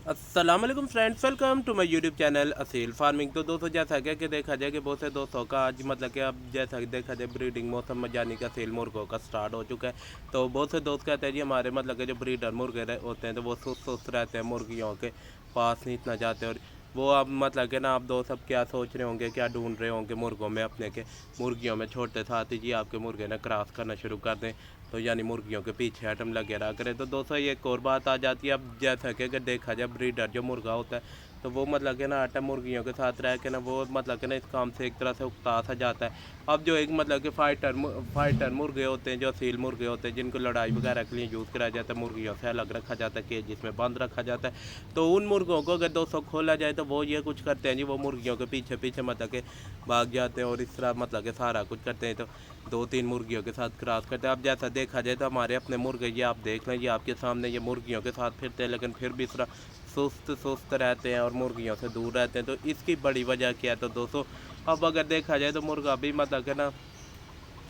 अस्सलाम वालेकुम friends, welcome to my YouTube channel Aseel farming. तो दोस्तों, जैसा कि देखा जाए कि बहुत से दोस्तों का आज मतलब कि अब जैसा कि देखा जाए ब्रीडिंग मौसम में जाने का सेल मुर्गों का स्टार्ट हो चुका है। तो बहुत से दोस्त कहते हैं जी हमारे मतलब कि जो ब्रीडर मुर्गे होते हैं तो वो सुस्त सुस्त रहते हैं, मुर्गियों के पास नहीं इतना जाते। और वो अब मतलब कि ना आप दोस्त अब क्या सोच रहे होंगे, क्या ढूंढ रहे होंगे मुर्गों में अपने के, मुर्गियों में छोड़ते साथ ही जी आपके मुर्गे ना क्रॉस करना शुरू कर दें, तो यानी मुर्गियों के पीछे हटम लगे रहा करे। तो दोस्तों ये एक और बात आ जाती है, अब जैसा कि अगर देखा जाए ब्रीडर जो मुर्गा होता है तो वो मतलब कि ना आटा मुर्गियों के साथ रह के ना वो मतलब कि ना इस काम से एक तरह से उकता सा जाता है। अब जो एक मतलब कि फाइटर मुर्गे होते हैं, जो सील मुर्गे होते हैं जिनको लड़ाई वगैरह के लिए यूज़ कराया जाता है, मुर्गियों से अलग रखा जाता है, केज जिसमें बंद रखा जाता है। तो उन मुर्गों को अगर दोस्तों खोला जाए तो वो ये कुछ करते हैं जी, वो मुर्गियों के पीछे पीछे मतलब के भाग जाते हैं और इस तरह मतलब के सारा कुछ करते हैं। तो दो तीन मुर्गियों के साथ क्रॉस करते हैं। अब जैसा देखा जाए तो हमारे अपने मुर्गे ये आप देख लें, ये आपके सामने ये मुर्गियों के साथ फिरते हैं, लेकिन फिर भी इस तरह सुस्त सुस्त रहते हैं और मुर्गियों से दूर रहते हैं। तो इसकी बड़ी वजह क्या है? तो दोस्तों, अब अगर देखा जाए तो मुर्गा भी मतलब कि ना,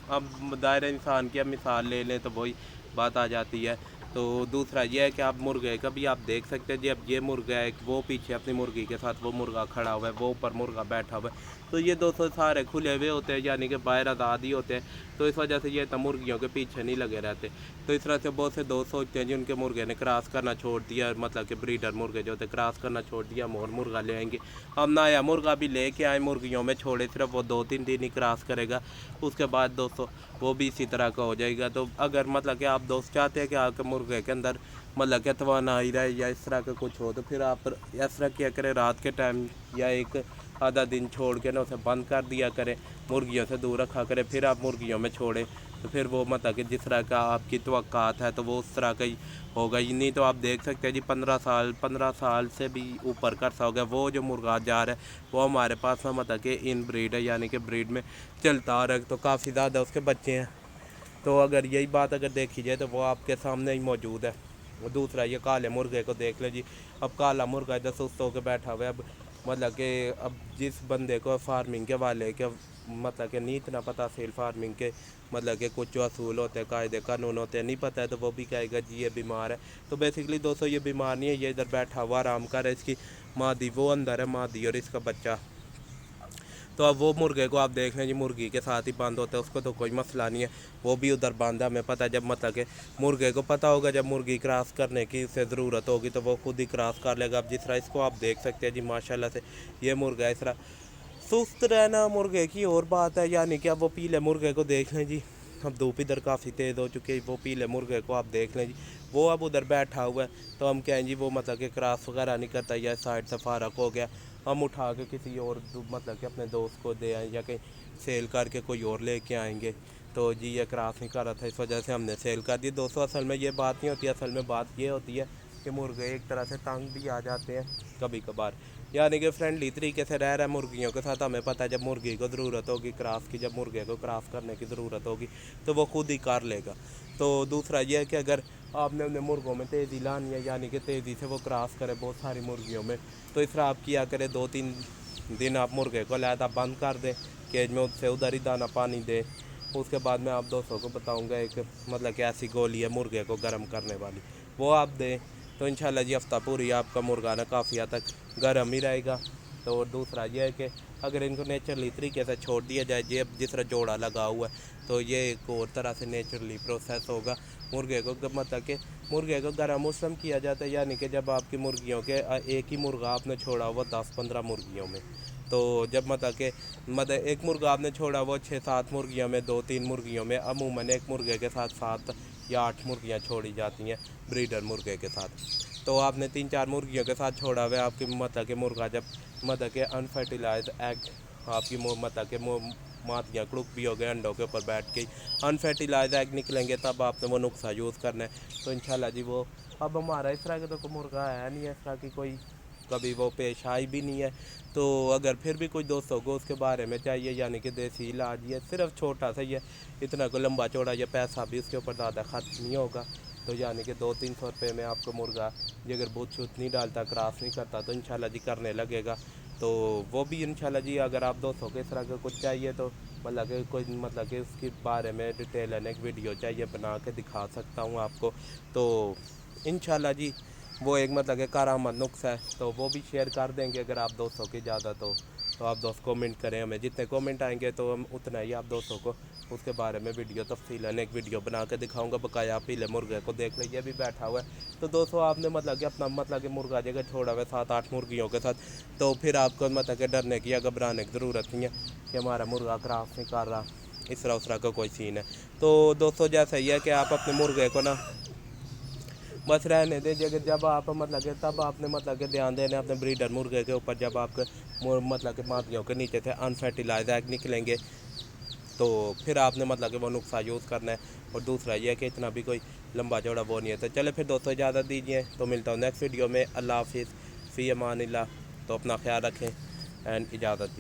अब दायरे इंसान की अब मिसाल ले लें तो वही बात आ जाती है। तो दूसरा ये है कि आप मुर्गे का भी आप देख सकते हैं जी, अब ये मुर्गा है, वो पीछे अपनी मुर्गी के साथ वो मुर्गा खड़ा हुआ है, वो ऊपर मुर्गा बैठा हुआ है। तो ये दोस्तों सारे खुले हुए होते हैं, यानी कि बाहर आज़ाद ही होते हैं। तो इस वजह से ये इतना मुर्गियों के पीछे नहीं लगे रहते। तो इस तरह से बहुत से दोस्त सोचते हैं जी उनके मुर्गे ने क्रॉस करना छोड़ दिया, मतलब कि ब्रीडर मुर्गे जो होते हैं क्रॉस करना छोड़ दिया, हम और मुर्गा ले आएंगे। हम नया मुर्गा भी लेके आए, मुर्गियों में छोड़े, सिर्फ वो 2-3 दिन ही क्रॉस करेगा, उसके बाद दोस्तों वो भी इसी तरह का हो जाएगा। तो अगर मतलब कि आप दोस्त चाहते हैं कि आपके मुर्गे के अंदर मतलब कि तवानाई रहे या इस तरह का कुछ हो, तो फिर आप इस तरह किया करें, रात के टाइम या एक आधा दिन छोड़ के ना उसे बंद कर दिया करें, मुर्गियों से दूर रखा करें, फिर आप मुर्गियों में छोड़ें। तो फिर वो मतलब कि जिस तरह का आपकी तवक्कात है तो वो उस तरह का ही होगा ही। नहीं तो आप देख सकते हैं जी 15 साल से भी ऊपर का हो गया वो जो मुर्गा जा रहा है, वो हमारे पास ना मतलब कि इन ब्रीड है, यानी कि ब्रीड में चलता आ रहा है। तो काफ़ी ज़्यादा उसके बच्चे हैं। तो अगर यही बात अगर देखी जाए तो वो आपके सामने ही मौजूद है। और दूसरा ये काले मुर्गे को देख ले जी, अब काला मुर्गा इधर सुस्त होकर बैठा हुआ है। अब मतलब कि अब जिस बंदे को फार्मिंग के वाले के मतलब कि नहीं इतना पता सेल फार्मिंग के मतलब कि कुछ जो असूल होते हैं, कायदे कानून होते हैं, नहीं पता है, तो वो भी कहेगा जी ये बीमार है। तो बेसिकली दोस्तों ये बीमार नहीं है, ये इधर बैठा हुआ आराम कर है, इसकी मादी वो अंदर है, मादी और इसका बच्चा। तो अब वो मुर्गे को आप देख लें जी, मुर्गी के साथ ही बंद होता है, उसको तो कोई मसला नहीं है, वो भी उधर बंद है। हमें पता है जब मतलब कि मुर्गे को पता होगा जब मुर्गी क्रॉस करने की उसे ज़रूरत होगी तो वो खुद ही क्रॉस कर लेगा। अब जिस तरह इसको आप देख सकते हैं जी, माशाल्लाह से ये मुर्गा इस तरह सुस्त रहना मुर्गे की और बात है, यानी कि अब वो पीले मुर्गे को देख लें जी, अब धूप इधर काफ़ी तेज़ हो चुकी है, वो पीले मुर्गे को आप देख लें जी, वो अब उधर बैठा हुआ है। तो हम कहें जी वो मतलब कि क्रॉस वगैरह नहीं करता या साइड से फारक हो गया, हम उठा के किसी और मतलब कि अपने दोस्त को दे आएँ या कहीं सेल करके कोई और लेके आएंगे। तो जी ये क्रॉस नहीं कर रहा था, इस वजह से हमने सेल कर दी। दोस्तों असल में ये बात नहीं होती, असल में बात ये होती है कि मुर्गे एक तरह से तंग भी आ जाते हैं कभी कभार, यानी कि फ्रेंडली तरीके से रह रहा है मुर्गियों के साथ। हमें पता है जब मुर्गी को ज़रूरत होगी क्रॉस की, जब मुर्गे को क्रॉस करने की ज़रूरत होगी तो वो खुद ही कर लेगा। तो दूसरा ये है कि अगर आपने अपने मुर्गों में तेज़ी लानी है, यानी कि तेज़ी से वो क्रॉस करे बहुत सारी मुर्गियों में, तो इस तरह आप किया करें, 2-3 दिन आप मुर्गे को लहदा बंद कर दें केज में, उससे उधर ही दाना पानी दें। उसके बाद मैं आप दोस्तों को बताऊंगा एक मतलब कि ऐसी गोली है मुर्गे को गर्म करने वाली, वो आप दें। तो इंशाल्लाह जी हफ्ता पूरी आपका मुर्गा ना काफ़ी हद तक गर्म ही रहेगा। तो और दूसरा ये है कि अगर इनको नेचुरली तरीके से छोड़ दिया जाए, ये जिस तरह जोड़ा लगा हुआ है तो ये एक और तरह से नेचुरली प्रोसेस होगा। मुर्गे को मतलब कि मुर्गे को गर्म मौसम किया जाता है, यानी कि जब आपकी मुर्गियों के एक ही मुर्गा आपने छोड़ा हुआ 10-15 मुर्गियों में, तो जब मतलब एक मुर्गा आपने छोड़ा वो 6-7 मुर्गियों में, 2-3 मुर्गियों में, अमूमन एक मुर्गे के साथ 7 या 8 मुर्गियाँ छोड़ी जाती हैं ब्रीडर मुर्गे के साथ। तो आपने 3-4 मुर्गियों के साथ छोड़ा हुआ है, आपकी मतलब कि मुर्गा जब मतलब कि अनफर्टिलाइज एग आपकी मतलब कि मादियाँ क्लुक भी हो गए अंडों के ऊपर बैठ के, अनफर्टिलाइज एग निकलेंगे, तब आपने वो नुस्खा यूज़ करना है। तो इंशाल्लाह जी वो अब हमारा इस तरह का तो कोई मुर्गा है नहीं, इस तरह की कोई कभी वो पेश आई भी नहीं है। तो अगर फिर भी कोई दोस्तों को उसके बारे में चाहिए, यानी कि देसी इलाज, ये सिर्फ छोटा सा ही है, इतना को लंबा चौड़ा, ये पैसा भी उसके ऊपर ज़्यादा खर्च नहीं होगा। तो यानी कि 200-300 रुपये में आपको मुर्गा ये अगर बहुत छूत नहीं डालता, क्रॉस नहीं करता, तो इंशाल्लाह जी करने लगेगा। तो वो भी इंशाल्लाह जी अगर आप दोस्तों को इस तरह का कुछ चाहिए तो मतलब कि कोई मतलब कि उसके बारे में डिटेल है एक वीडियो चाहिए, बना के दिखा सकता हूँ आपको। तो इंशाल्लाह जी वो एक मतलब कि कारआमद नुस्खा है, तो वो भी शेयर कर देंगे अगर आप दोस्तों की इजाज़त हो। तो आप दोस्त कमेंट करें, हमें जितने कमेंट आएंगे तो हम उतना ही आप दोस्तों को उसके बारे में वीडियो तफसीलन एक वीडियो बना के दिखाऊंगा। बकाया आप पीले मुर्गे को देख लीजिए, अभी बैठा हुआ है। तो दोस्तों आपने मतलब कि अपना मतलब कि मुर्गा जगह छोड़ा हुआ है 7-8 मुर्गियों के साथ, तो फिर आपको मतलब कि डरने की या घबराने की ज़रूरत नहीं है कि हमारा मुर्गा क्रॉस नहीं कर रहा, इस तरह का कोई सीन है। तो दोस्तों जैसा ही है कि आप अपने मुर्गे को ना बस रहने दीजिए कि जब आप मतलब कि तब आपने मतलब कि ध्यान देना अपने ब्रीडर मुर्गे के ऊपर, जब आपके मतलब कि मादियों के नीचे से अनफर्टिलाइज एग निकलेंगे तो फिर आपने मतलब कि वो नुस्खा यूज़ करना है। और दूसरा ये है कि इतना भी कोई लंबा चौड़ा वो नहीं है। तो चले फिर दोस्तों इजाज़त दीजिए, तो मिलता हूँ नेक्स्ट वीडियो में। अल्लाह हाफिज़, फ़ी अमानिल्लाह। तो अपना ख्याल रखें एंड इजाज़त दीजिए।